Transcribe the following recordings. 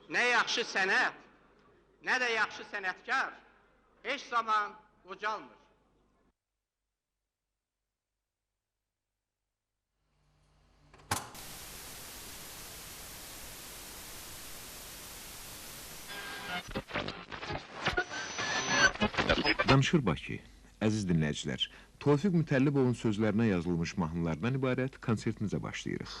nə yaxşı sənət, nə də yaxşı sənətkar heç zaman qocalmır. Danışır Bakı. Əziz dinləyicilər, Tofiq Mütəllibovun sözlərinə yazılmış mahnılardan ibarət konsertimizə başlayırıq.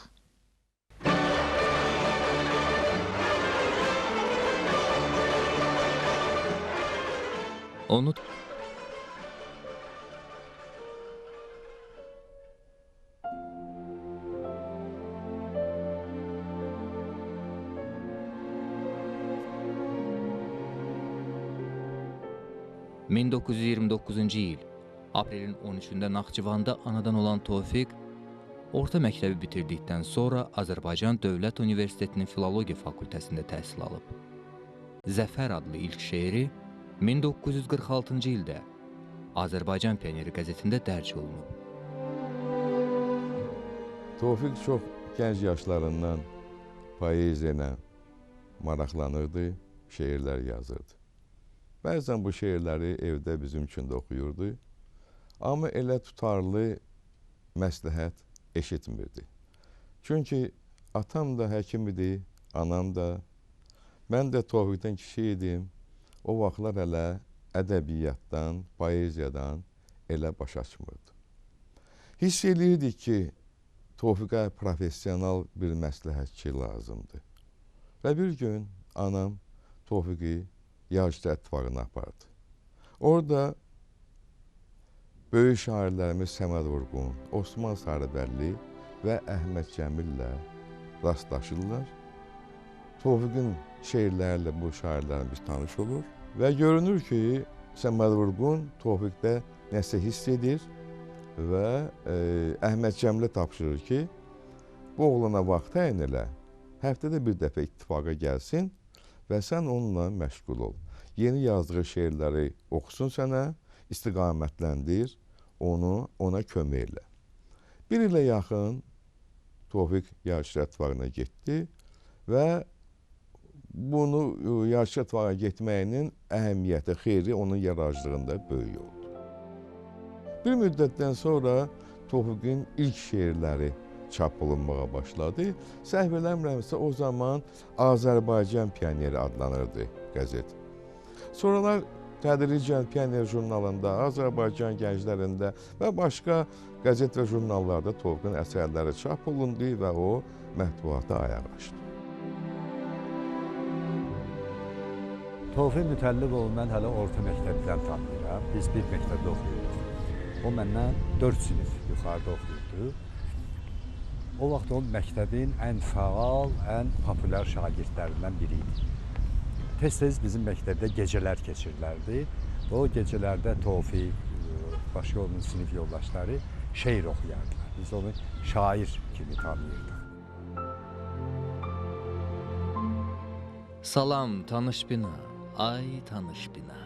Onu ...1929-cu il aprelin 13-də Naxçıvanda anadan olan Tofiq, orta məktəbi bitirdikdən sonra Azərbaycan Dövlət Universitetinin Filologiya Fakültəsində təhsil alıb. Zəfər adlı ilk şeiri 1946-cı ildə Azərbaycan Pioneri qəzetində dərc olunub. Tofiq çox gənc yaşlarından poeziya ilə maraqlanırdı, şeirlər yazırdı. Bəzən bu şeirləri evdə bizim üçün də oxuyurdu. Amma elə tutarlı məsləhət eşitmirdi. Çünki atam da həkim idi, anam da. Mən də Tofiqdən kişi idim. O vaxtlar hələ ədəbiyyatdan, poeziyadan elə baş açmırdı. Hiss eləyirdik ki, Tofiqə profesional bir məsləhətçi lazımdır. Və bir gün anam Tofiqi Yazıçılar İttifaqına apardı. Orada böyük şairlərimiz Səməd Vurğun, Osman Sarıbəlli və Əhməd Cəmillə rastlaşırlar. Tofiqin şeirlərlə bu şairlərimiz tanış olur və görünür ki, Səməd Vurğun Tofiqdə nəsə hiss edir və Əhməd Cəmilə tapşırır ki, bu oğlana vaxt təyin elə, həftədə bir dəfə ittifaqa gəlsin və sən onunla məşğul ol. Yeni yazdığı şeirləri oxusun sənə, istiqamətləndir, ona kömək elə. Bir ilə yaxın Tofiq Yazıçılar İttifaqına getdi və bunu Yazıçılar İttifaqına getməyinin əhəmiyyəti, xeyri onun yaradıcılığında böyük oldu. Bir müddətdən sonra Tofiqin ilk şeirləri çap olunmağa başladı. Səhv eləmirəmsə, o zaman Azərbaycan Pioneri adlanırdı qəzet. Sonralar tədricən Pioner jurnalında, Azərbaycan gənclərində və başqa qəzet və jurnallarda Tofiqin əsərləri çap olundu və o mətbuata ayaq açdı. Tofiq Mütəllibovu mən hələ orta məktəbdən tanıyıram. Biz bir məktəbdə oxuyurduq. O məndən 4 sinif yuxarıda oxuyurdu. O vaxt o məktəbin ən fəal, ən populyar şagirdlərindən biri idi. Tez-tez bizim məktəbdə gecələr keçirilərdi. O gecələrdə Tofiq, başqa onun sinif yoldaşları şeir oxuyardılar. Biz onu şair kimi tanıyırdıq. Salam tanış bina, ay tanış bina.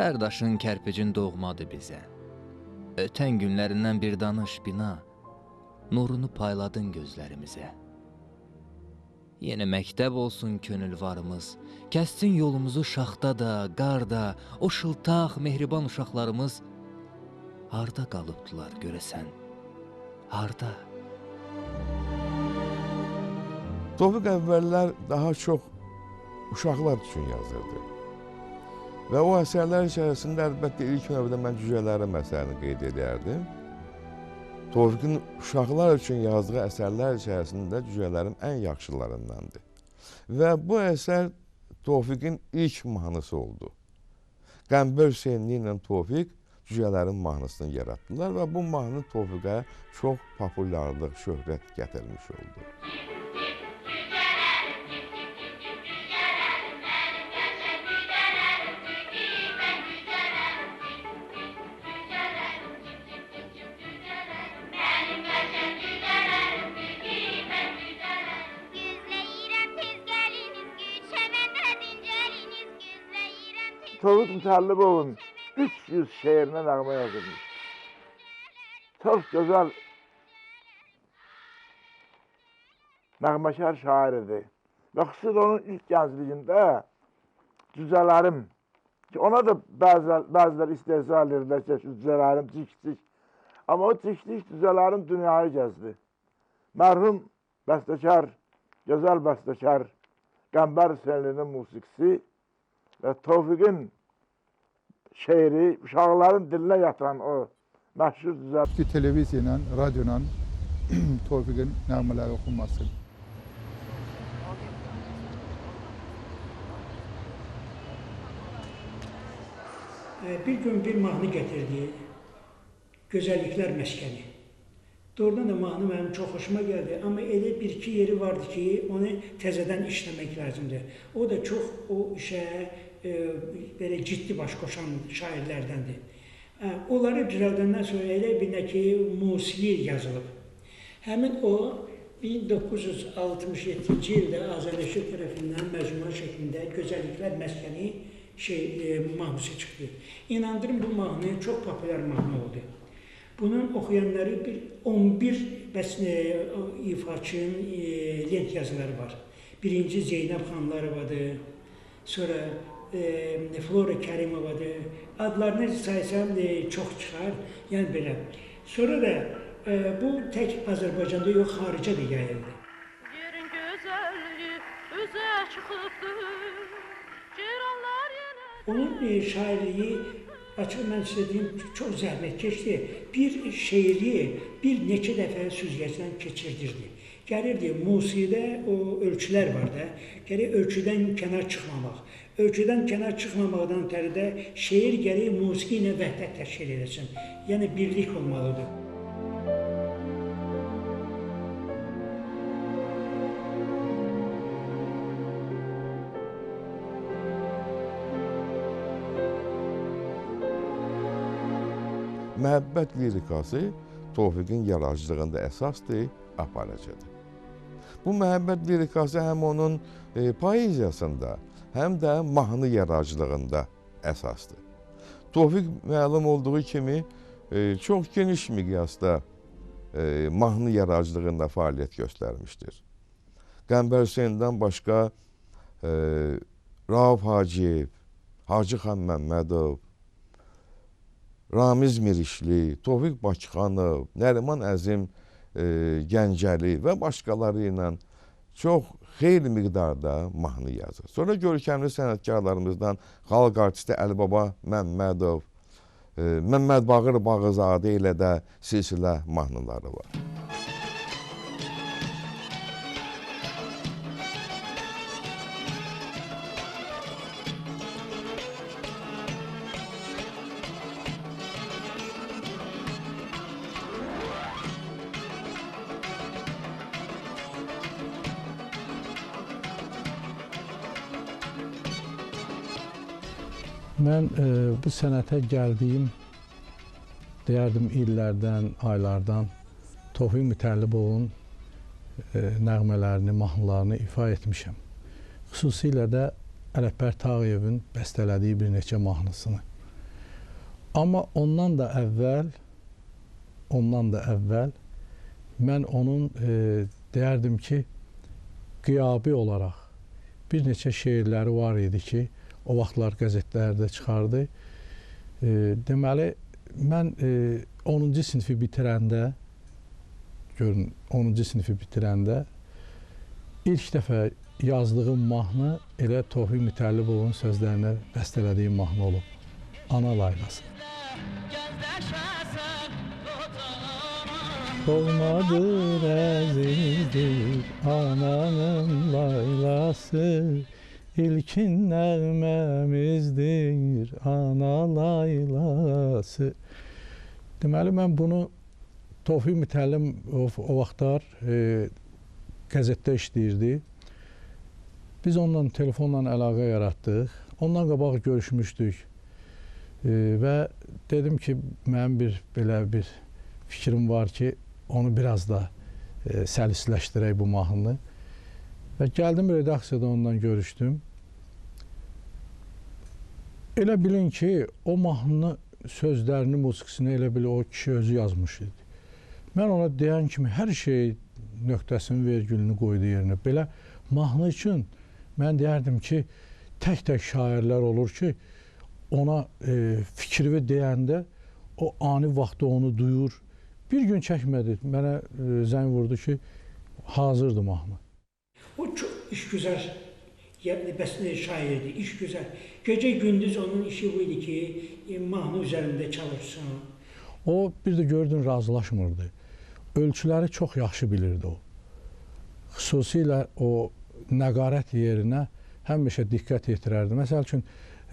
Hər daşın kərpicin doğmadı bizə. Ötən günlərindən bir danış bina. Nurunu payladın gözlərimizə. Yenə məktəb olsun könül varımız, kəssin yolumuzu şaxta da, qarda, o şıltaq, mehriban uşaqlarımız harda qalıbdılar görəsən, harda? Tofiq əvvəllər daha çox uşaqlar üçün yazırdı. Və o əsərlər içərisində əlbəttə ilk növbədə mən Cücələrim əsərini qeyd edərdim. Tofiqin uşaqlar üçün yazdığı əsərlər içərisində Cücələrim ən yaxşılarındandır. Və bu əsər Tofiqin ilk mahnısı oldu. Qəmbər Hüseynli ilə Tofiq Cücələrin mahnısını yaratdılar və bu mahnı Tofiqə çox populyarlıq, şöhrət gətirmiş oldu. Tofiq Mütəllibovun 300 şeirinə nəğmə yazılmış. Çox gözəl nəğməkar şair idi. Və xüsusilə onun ilk gəncliyində cücələrim, ki ona da bəzilər istehza edirlər ki, cücələrim cik-cik. Amma o cik-cik cücələrim dünyayı gəzdi. Mərhum bəstəkar, gözəl bəstəkar Qəmbər Hüseynlinin musiqisi və Tofiqin şeiri, uşaqların dilinə yatıran o məşhur cüzəl. Televiziya ilə, radyo ilə Tofiqin nəğmələri oxunması. Bir gün bir mahnı gətirdi, Gözəlliklər Məskəni. Doğrudan da mahnı mənim çox xoşuma gəldi, amma elə bir-iki yeri vardı ki, onu təzədən işləmək lazımdır. O da çox o işə belə ciddi baş qoşan şairlərdəndir. Onları düzəldəndən sonra elə bir ki, musiqi yazılıb. Həmin o 1967-ci ildə Azərbaycan tərəfindən məcmua şəklində Gözəlliklər Məskəni mahnısı çıxdı. İnandırım bu mahnı çox populyar mahnı oldu. Bunun oxuyanları bir 11 ifaçının lent yazıları var. Birinci Zeynəb xanlarıvadır, sonra Flora Kərimovadır. Adlarını saysam çox çıxar, yəni belə. Sonra da bu tək Azərbaycanda yox, xarica da yayıldı. Yerin gözəlliyi üzə çıxıbdır. Onun şairliği, açıq mən sizə deyim, çox zəhmətkeşdir. Bir şeiri bir neçə dəfə süzgəcdən keçirdirdi. Gəlirdi, musiqidə o ölçülər var da, gərək ölçüdən kənar çıxmamaq. Ölçüdən kənar çıxmamaqdan ötəri də şeir gərək musiqi ilə vəhdət təşkil edilsin. Yəni birlik olmalıdır. Məhəbbət lirikası Tofiqin yaradıcılığında əsasdır, aparıcıdır. Bu məhəbbət lirikası həm onun poeziyasında, həm də mahnı yaradıcılığında əsasdır. Tofiq məlum olduğu kimi çox geniş miqyasda mahnı yaradıcılığında fəaliyyət göstərmişdir. Qəmbər Hüseyndən başqa Rauf Hacıyev, Hacı Xan Məmmədov, Ramiz Mirişli, Tofiq Bakıxanov, Nəriman Əzim Gəncəli və başqaları ilə çox xeyli miqdarda mahnı yazır. Sonra görkəmli sənətkarlarımızdan xalq artisti Əlibaba Məmmədov, Məmməd Bağır Bağızadə ilə də silsilə mahnıları var. Mən bu sənətə gəldiyim, deyərdim, illərdən, aylardan Tofiq Mütəllibovun nəğmələrini, mahnılarını ifa etmişəm. Xüsusilə də Ələkbər Tağıyevin bəstələdiyi bir neçə mahnısını. Amma ondan da əvvəl mən onun deyərdim ki, qiyabi olaraq bir neçə şeirləri var idi ki, o vaxtlar qəzetlərdə çıxardı. Deməli, mən 10-cu sinifi bitirəndə, görün, 10-cu sinifi bitirəndə ilk dəfə yazdığım mahnı elə Tofiq Mütəllibovun sözlərinə bəstələdiyim mahnı olub. Ana laylası. Olmadır, əzizdir ananın laylası, İlkin nəğməmizdir ana laylası. Deməli, mən bunu Tofiq Mütəllibov o vaxtlar qəzetdə işləyirdi. Biz onunla telefonla əlaqə yaratdıq. Ondan qabaq görüşmüşdük və dedim ki, mənim belə bir fikrim var ki, onu biraz da səlisləşdirək bu mahnını. Və gəldim, redaksiyada ondan görüşdüm. Elə bilin ki, o mahnını, sözlərini, musiqisini elə bil o kişi özü yazmış idi. Mən ona deyən kimi hər şey nöqtəsini, vergülünü qoydu yerinə. Belə Mahnı üçün mən deyərdim ki, tək-tək şairlər olur ki, ona fikrini deyəndə o ani vaxtda onu duyur. Bir gün çəkmədi, mənə zəng vurdu ki, hazırdır mahnı. O çox işgüzar şairdi, işgüzar. Gecə gündüz onun işi bu idi ki, mahnı üzərində çalışsın. O bir də gördün razılaşmırdı. Ölçüləri çox yaxşı bilirdi o. Xüsusilə o nəqarət yerinə həmişə diqqət yetirərdi. Məsəl üçün,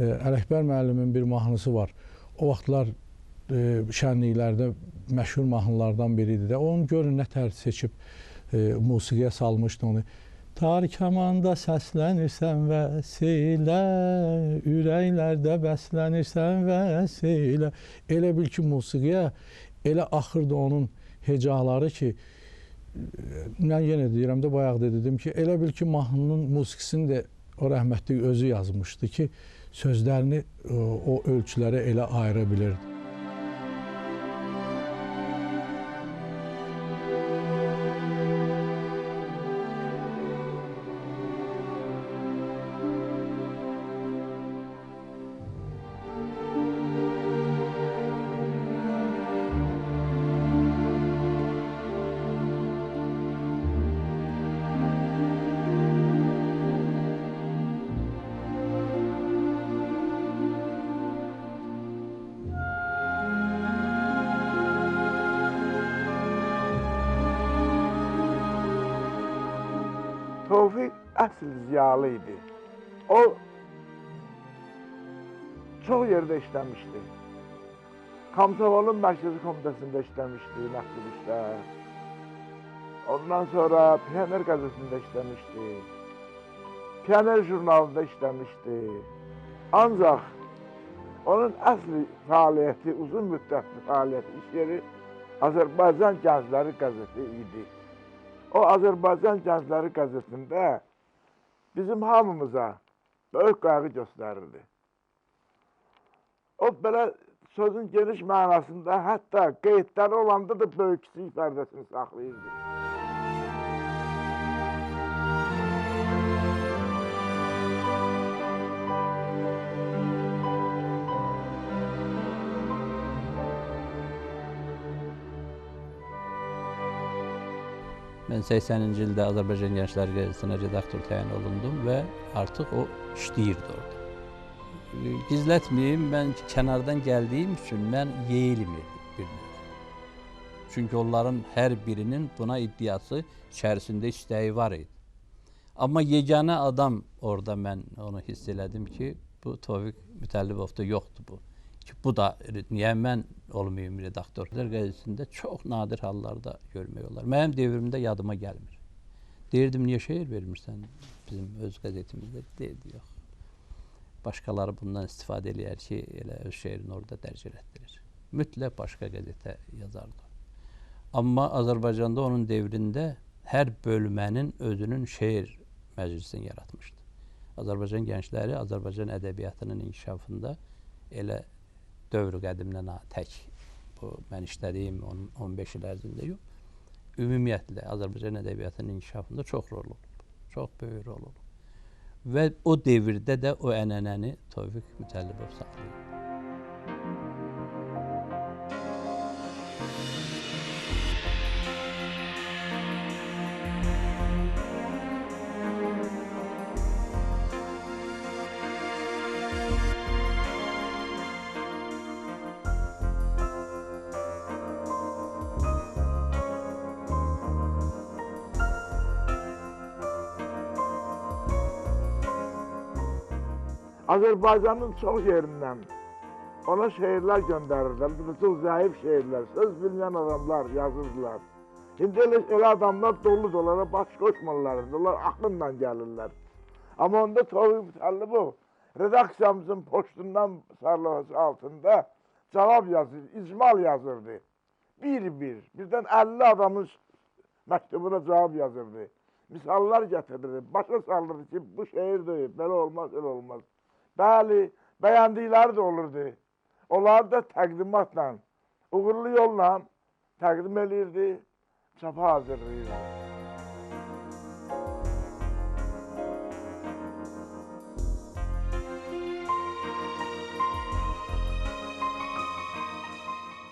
Ələkbər müəllimin bir mahnısı var. O vaxtlar şənliklərdə məşhur mahnılardan biridir də. Onu görün nə tərz seçib musiqiyə salmışdı onu. Tarik hamanda səslənirsən vəsilə, ürəklərdə bəslənirsən vəsilə. Elə bil ki, musiqiyə elə axırdı onun hecaları ki, mən yenə deyirəm də, bayaq da dedim ki, elə bil ki, mahnının musiqisini də o rəhmətli özü yazmışdı ki, sözlərini o ölçülərə elə ayıra bilirdi. Tofiq əsl ziyalı idi. O çox yerdə işləmişdi. Kamsovolun Mərkəzi Komitəsində işləmişdi, məktub işlə. Ondan sonra Pioner qəzetində işləmişdi. Pioner jurnalında işləmişdi. Ancaq onun əsl fəaliyyəti, uzun müddətli fəaliyyəti, iş yeri Azərbaycan Gəncləri qəzeti idi. O Azərbaycan Gəncləri qəzetində bizim hamımıza böyük qayğı göstərirdi. O belə sözün geniş mənasında hətta qeydləri olanda da böyük kiçik pərdəsini saxlayırdı. Mən 80-ci ildə Azərbaycan Gəncləri Qəzetinin redaktor təyin olundum və artıq o işləyirdi orada. Gizlətməyim, mən kənardan gəldiyim üçün mən yeyilmirdim bir növ. Çünki onların hər birinin buna iddiası içərisində istəyi var idi. Amma yeganə adam orada mən onu hiss elədim ki, bu Tofiq Mütəllibovda yoxdur bu. Ki, bu da niyə mən olmayım redaktor? Qəzetində çox nadir hallarda görmək olar. Mənim devrimdə yadıma gəlmir. Deyirdim, niyə şeir vermirsən bizim öz qəzetimizdə? Deyirdi, yox. Başqaları bundan istifadə eləyər ki, elə öz şeirini orada dərc elətdirir. Mütləq başqa qəzetə yazardı. Amma Azərbaycanda onun devrində hər bölmənin özünün şeir məclisini yaratmışdı. Azərbaycan gəncləri Azərbaycan ədəbiyyatının inkişafında elə dövr qədimdən tək bu mən işlədiyim 15 il ərzində yox. Ümumiyyətlə Azərbaycan ədəbiyyatının inkişafında çox rol olub. Çox böyük rol olub. Və o devirdə də o ənənəni Tofiq Mütəllibov saxlayıb. Azərbaycanın çox yerindən ona şeirlər göndərirlər. Bir də çox zəif şeirlər, söz bilməyən adamlar yazırdılar. İndi elə adamlar dolu dolara baş qoşmurlar, onlar axınla gəlirlər. Amma onda Tofiq Mütəllibov redaksiyamızın poçtundan sarlaması altında cavab yazır, icmal yazırdı. Bir-bir, birdən 50 adamın məktubuna cavab yazırdı. Misallar gətirirdi, başa salırdı ki, bu şeir deyil, belə olmaz, elə olmaz. Bəli, bəyəndikləri də olurdu. Onları da təqdimatla, uğurlu yolla təqdim edirdi, çapa hazırlayırdı.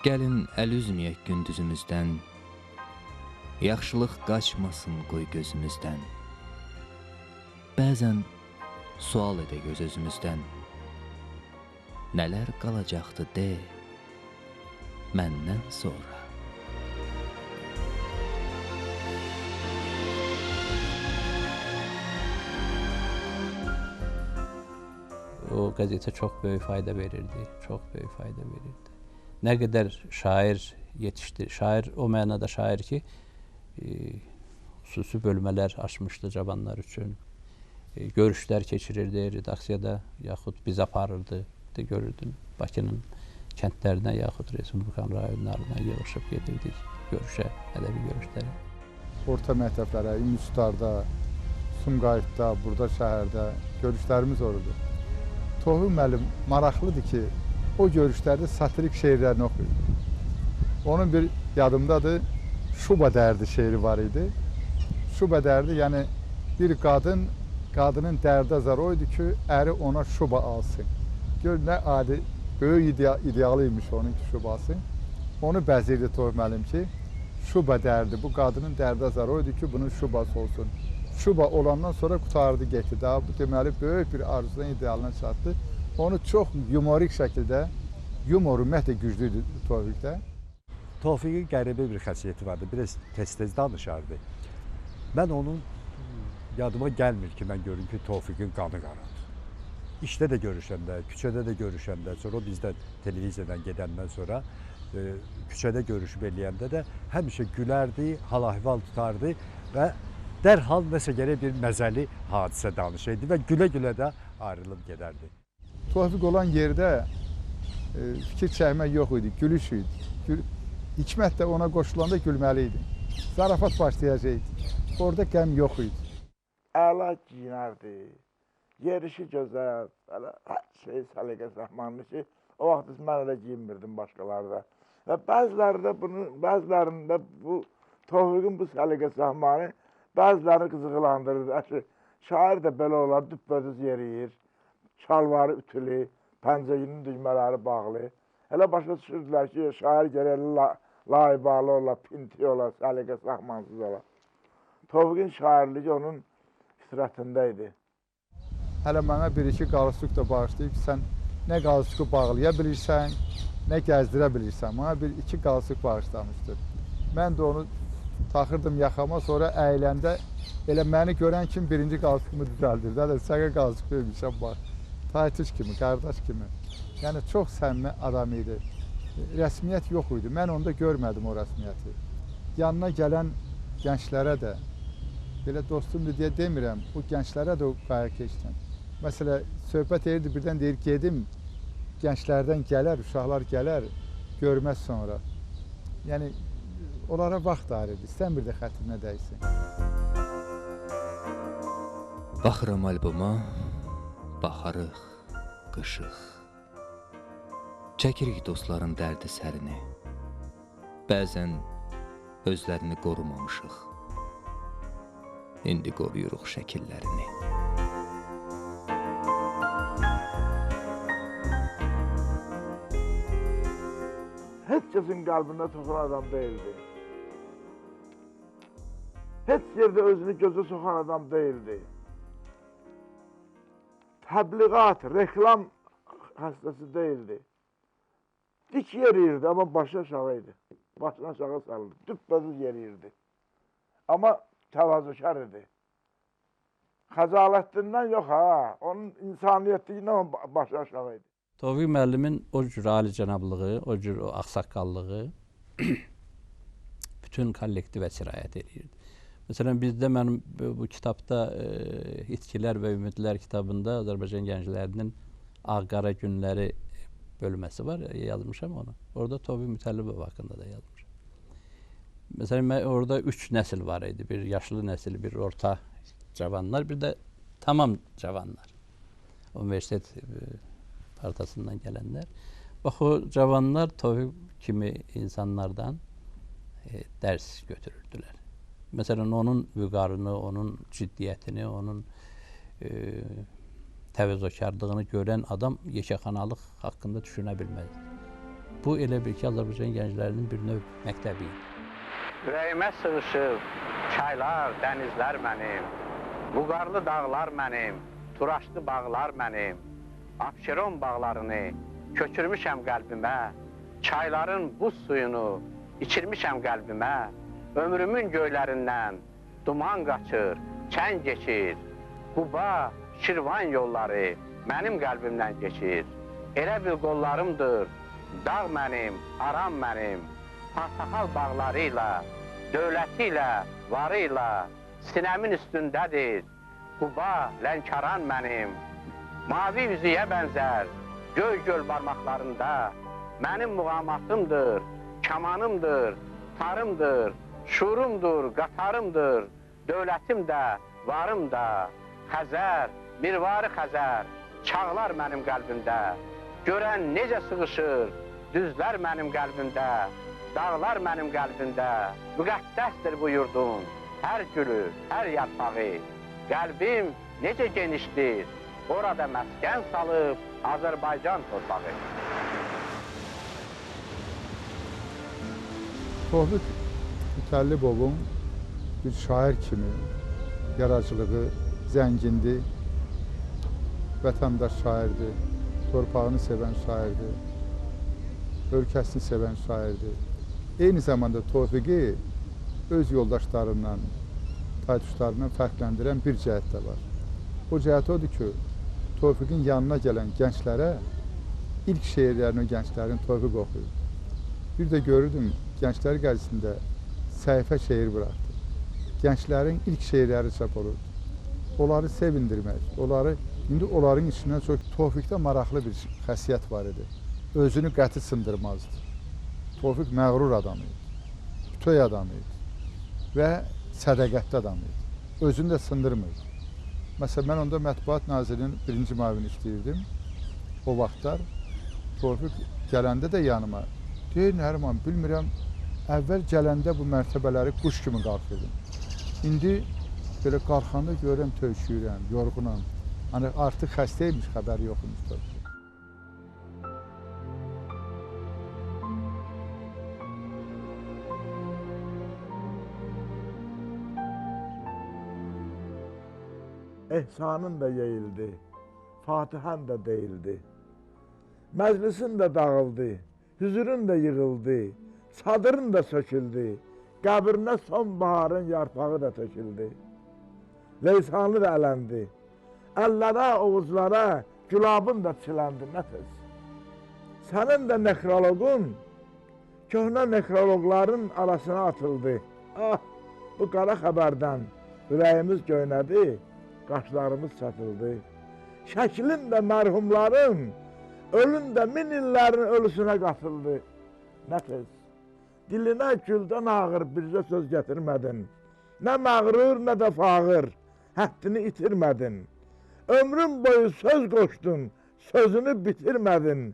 Gəlin əl üzməyək gündüzümüzdən, yaxşılıq qaçmasın qoy gözümüzdən. Bəzən sual edək öz-özümüzdən, nələr qalacaqdı de, məndən sonra. O qəzetə çox böyük fayda verirdi, çox böyük fayda verirdi. Nə qədər şair yetişdi, şair o mənada şair ki, xüsusi bölmələr açmışdı cavanlar üçün, görüşlər keçirirdi redaksiyada, yaxud biz aparırdı, görürdün Bakının kəndlərinə, yaxud Respublikan rayonlarına yığışıb gedirdik görüşə, ədəbi görüşlərə. Orta məktəblərə, institutlarda, Sumqayıtda, burada şəhərdə görüşlərimiz olurdu. Tofiq müəllim maraqlıdır ki, o görüşlərdə satirik şeirlərini oxuyurdu. Onun bir yadımdadır, Şuba dərdi şeiri var idi. Şuba dərdi, yəni bir qadının dərdi azarı oydu ki, əri ona şuba alsın. Gör, nə adi, böyük idealıymış onun ki, şubası. Onu bəzirdi Tofiq müəllim ki, şuba dərdi, bu qadının dərdi azarı oydu ki, bunun şubası olsun. Şuba olandan sonra qutardı, getdi. Daha bu deməli böyük bir arzudan idealına çatdı. Onu çox yumorik şəkildə, yumor ümumiyyətlə güclüydür Tofiqdə. Tofiqin qəribə bir xəsiyyəti vardı, biraz tez-tez danışardı. Mən onun yadıma gəlmir ki, mən görüm ki, Tofiqin qanı qaradır. İşdə də görüşəndə, küçədə də görüşəndə, sonra o bizdən televiziyadan gedəndən sonra küçədə görüşüb eləyəndə də həmişə gülərdi, hal-ahval tutardı və dərhal nəsə gərək bir məzəli hadisə danışırdı və gülə-gülə də ayrılıb gedərdi. Tofiq olan yerdə fikir çəkmək yox idi, gülüş idi. Hikmət də ona qoşulanda gülməli idi. Zarafat başlayacaqdı. Orada qəm yox idi. Əla giyinərdi, yerişi gözəl, hər səliqə zəhmanlı ki, o vaxt mən elə giyinmirdim başqalarda. Və bəzilərində bu Tofiqin bu səliqə zəhmanı bəzilərini qızıqlandırırdı. Şair də belə olar, düppədüz yeriyir, şalvarı ütülü, pəncəyinin düymələri bağlı. Elə başa düşürdülər ki, şair gərək laybalı ola, pinti ola, səliqə zəhmansız ola. Tofiqin şairliyi onun fitrətində idi. Hələ mənə bir-iki qalstuk da bağışlayıb ki, sən nə qalstuku bağlaya bilirsən, nə gəzdirə bilirsən. Mənə bir-iki qalstuk bağışlamışdır. Mən də onu taxırdım yaxama, sonra əyiləndə elə məni görən kimi birinci qalstukumu düzəldirdi. Hələ sənə qalstuk vermişəm, bax. Taytuş kimi, qardaş kimi. Yəni, çox səmimi adam idi. Rəsmiyyət yox idi. Mən onda görmədim o rəsmiyyəti. Yanına gələn gənclərə də, belə dostumdur deyə demirəm, bu gənclərə də o qayaq keçdim. Məsələn, söhbət edirdi, birdən deyir, gedim, gənclərdən gələr, uşaqlar gələr, görməz sonra. Yəni, onlara vaxt ayırırdı, istəmir də xətrinə dəysin. Baxıram alboma, baxarıq, qışıq. Çəkirik dostların dərdi sərini. Bəzən özlərini qorumamışıq. İndi qoruyuruq şəkillərini. Heç kəsin qəlbində soxan adam deyildi. Heç yerdə özünü gözə soxan adam deyildi. Təbliğat, reklam xəstəsi deyildi. Dik yeriyirdi, amma başı aşağı idi. Başını aşağı salırdı, düppədüz yeriyirdi. Amma təvazökar idi. Xəcalətdindən yox ha, onun insaniyyətliyindən başı aşağı idi. Tofiq müəllimin o cür alicənablığı, o cür ağsaqqallığı bütün kollektivə sirayət edirdi. Məsələn, bizdə mənim bu kitabda İtkilər və Ümidlər kitabında Azərbaycan gənclərinin Ağ-Qara günləri bölməsi var, yazmışam onu. Orada Tofiq Mütəllibov haqqında da yazmışam. Məsələn, orada 3 nəsil var idi. Bir yaşlı nəsil, bir orta cavanlar, bir də tamam cavanlar. Universitet partasından gələnlər. Bax, o cavanlar Tofiq kimi insanlardan dərs götürürdülər. Məsələn, onun vüqarını, onun ciddiyyətini, onun təvəzzökarlığını görən adam yekəxanalıq haqqında düşünə bilməz. Bu elə bir ki, Azərbaycan gənclərinin bir növ məktəbi idi. Ürəyimə sığışıb çaylar, dənizlər mənim, Buqarlı dağlar mənim, Turaşlı bağlar mənim, Abşeron bağlarını köçürmüşəm qəlbimə, çayların buz suyunu içirmişəm qəlbimə, ömrümün göylərindən duman qaçır, çən geçir, Quba, Şirvan yolları mənim qəlbimdən geçir. Elə bil qollarımdır, dağ mənim, aram mənim, portakal bağlarıyla, dövlətiyle, varıyla, sinəmin üstündədir. Quba, Lənkəran mənim, mavi üzüyə bənzər, göy-göl barmaqlarında, mənim muğamatımdır, kamanımdır, tarımdır, şurumdur, qatarımdır, dövlətim də, varım da, Xəzər, mirvarı Xəzər, çağlar mənim qəlbimdə, görən necə sığışır, düzlər mənim qəlbimdə, dağlar mənim qəlbimdə, müqəddəsdir bu yurdun, hər gülü, hər yarpağı, qəlbim necə genişdir, orada məskən salıb Azərbaycan torpağı. Tofiq Mütəllibovun bir şair kimi yaradıcılığı zəngindir, vətəndaş şairdir, torpağını sevən şairdir, ölkəsini sevən şairdir. Eyni zamanda Tofiqi öz yoldaşlarından, taytuşlarından fərqləndirən bir cəhət də var. O cəhət odur ki, Tofiqin yanına gələn gənclərə ilk şeirlərini o gənclərin Tofiq oxuyur. Bir də görürdüm, gənclər qəzisində səhifə şeir bıraxdı. Gənclərin ilk şeirləri çap olurdu. Onları sevindirmək, indi onların içindən çox Tofiqdə maraqlı bir xəsiyyət var idi. Özünü qəti sındırmazdı. Tofiq məğrur adam idi, bütöy adam idi və sədəqətli adam idi. Özünü də sındırmırdı. Məsələn, mən onda Mətbuat Nazirinin birinci müavini işləyirdim. O vaxtlar Tofiq gələndə də yanıma, deyir, Nəriman, bilmirəm, əvvəl gələndə bu mərtəbələri quş kimi qalxırdım. İndi belə qalxanda görürəm, tövşüyürəm, yorğunam. Hani artıq xəstəymiş, xəbəri yoxmuş Tofiq. Ehsanın da yeyildi, Fatihən də deyildi. Məclisin də dağıldı, hüzürün də yığıldı, çadırın da söküldü, qəbrinə sonbaharın yarpağı da töküldü. Leysanı da ələndi, əllərə, oğuzlara gülabın da çiləndi, nəfəs. Sənin də nekrologun, köhnə nekrologların arasına atıldı. Ah, bu qara xəbərdən ürəyimiz göynədi, qaşlarımız çatıldı. Şəklin də mərhumların, ölün də min illərin ölüsünə qatıldı. Nəfəs, dilinə güldən ağır bircə söz gətirmədin. Nə məğrur, nə də fağır, həddini itirmədin. Ömrün boyu söz qoşdun, sözünü bitirmədin.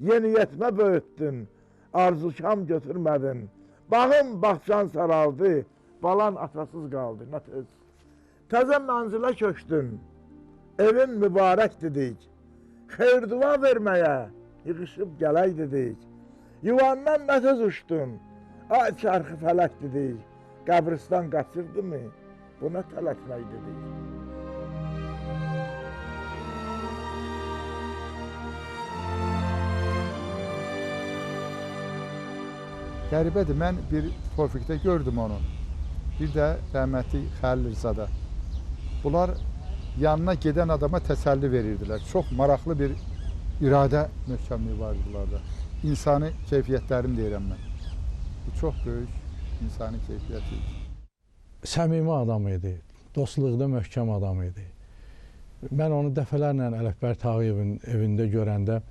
Yeniyetmə böyütdün, arzukam götürmədin. Bağın bahçan saraldı, balan atasız qaldı. Nəfəs, təzə mənzilə köçdün, evin mübarək dedik. Xeyr-dua verməyə yığışıb gələk dedik. Yuvandan nə söz uçdun, ay çarxı fələk dedik. Qəbristan qaçırdı mı, buna tələsmək dedik. Qəribədir, mən bir Tofiqdə gördüm onu. Bir də rəhmətli Xəlil Rızada. Bunlar yanına gedən adama təsəlli verirdilər. Çox maraqlı bir iradə möhkəmliyi vardı bunlarda. İnsani keyfiyyətlərini deyirəm mən. Bu çox böyük insani keyfiyyət idi. Səmimi adam idi, dostluqda möhkəm adam idi. Mən onu dəfələrlə Ələkbər Tağıyevin evində görəndə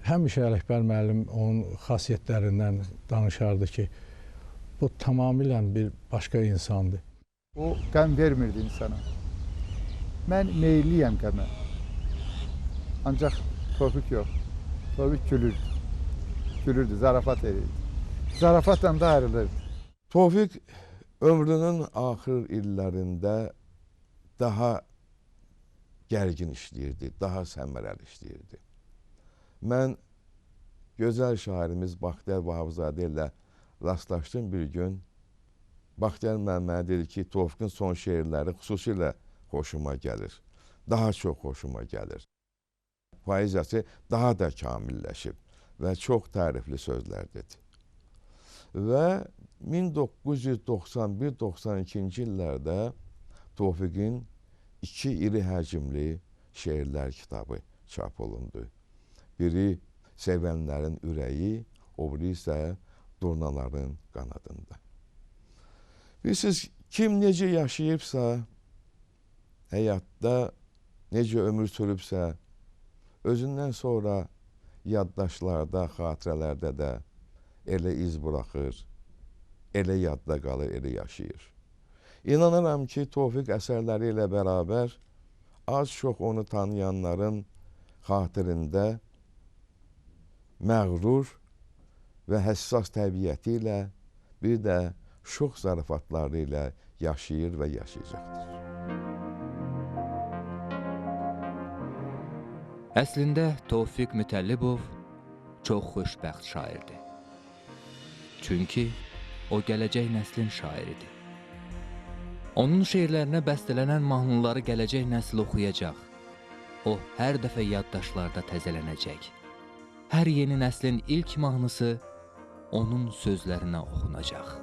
həmişə Ələkbər müəllim onun xasiyyətlərindən danışardı ki, bu tamamilə bir başqa insandır. O qəm vermirdi insana. Mən meyilliyəm qəmə. Ancaq Tofiq yox. Tofiq gülürdü. Gülürdü, zarafat edirdi. Zarafatla da ayrılırdı. Tofiq ömrünün axır illərində daha gərgin işləyirdi, daha səmərəli işləyirdi. Mən gözəl şairimiz Baxtiyar Vahabzadə ilə rastlaşdım bir gün. Baxtiyar mənə dedi ki, Tofiqin son şeirləri xüsusilə xoşuma gəlir. Daha çox xoşuma gəlir. Poeziyası daha da kamilləşib və çox tərifli sözlər dedi. Və 1991-92-ci illərdə Tofiqin 2 iri həcmli şeirlər kitabı çap olundu. Biri Sevənlərin ürəyi, o biri isə Durnaların qanadında. Bilirsiniz, kim necə yaşayıbsa, həyatda necə ömür sürübsə, özündən sonra yaddaşlarda, xatirələrdə də elə iz buraxır, elə yadda qalır, elə yaşayır. İnanıram ki, Tofiq əsərləri ilə bərabər az-çox onu tanıyanların xatirində məğrur və həssas təbiəti ilə, bir də şox zarafatları ilə yaşayır və yaşayacaqdır. Əslində Tofiq Mütəllibov çox xoşbəxt şairdir. Çünki o gələcək nəslin şairidir. Onun şeirlərinə bəstələnən mahnıları gələcək nəsil oxuyacaq. O hər dəfə yaddaşlarda təzələnəcək. Hər yeni nəslin ilk mahnısı onun sözlərinə oxunacaq.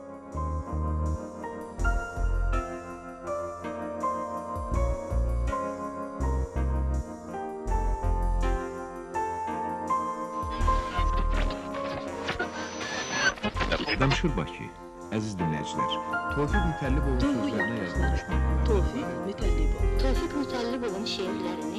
Danışır Bakı, əziz dinləyicilər. Tofiq Mütəllibovun sözlərinə yazılmış mahnılar. Tofiq Mütəllibov. Tofiq Mütəllibovun şeirlərini